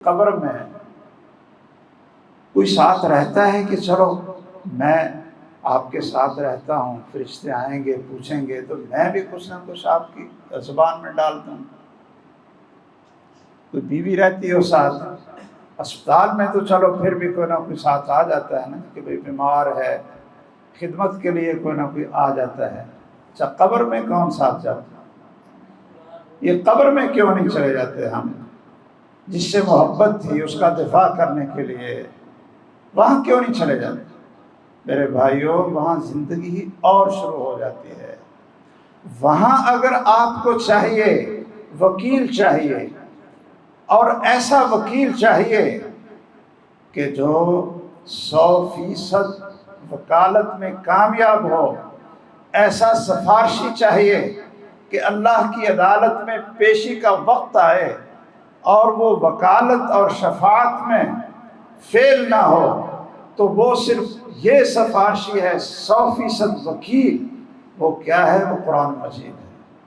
قبر میں کوئی ساتھ رہتا ہے کہ چلو میں آپ کے ساتھ رہتا ہوں، فرشتے آئیں گے پوچھیں گے تو میں بھی کچھ نہ کچھ آپ کی زبان میں ڈال دوں؟ کوئی بیوی رہتی ہو ساتھ، اسپتال میں تو چلو پھر بھی کوئی نہ کوئی ساتھ آ جاتا ہے نا کہ بھئی بیمار ہے، خدمت کے لیے کوئی نہ کوئی آ جاتا ہے۔ اچھا، قبر میں کون ساتھ جاتا ہے؟ یہ قبر میں کیوں نہیں چلے جاتے ہم؟ جس سے محبت تھی اس کا دفاع کرنے کے لیے وہاں کیوں نہیں چلے جاتے؟ میرے بھائیوں، وہاں زندگی ہی اور شروع ہو جاتی ہے۔ وہاں اگر آپ کو چاہیے، وکیل چاہیے، اور ایسا وکیل چاہیے کہ جو 100% وکالت میں کامیاب ہو، ایسا سفارشی چاہیے کہ اللہ کی عدالت میں پیشی کا وقت آئے اور وہ وکالت اور شفاعت میں فیل نہ ہو، تو وہ صرف یہ سفارشی ہے 100% وکیل۔ وہ کیا ہے؟ وہ قرآن مجید ہے۔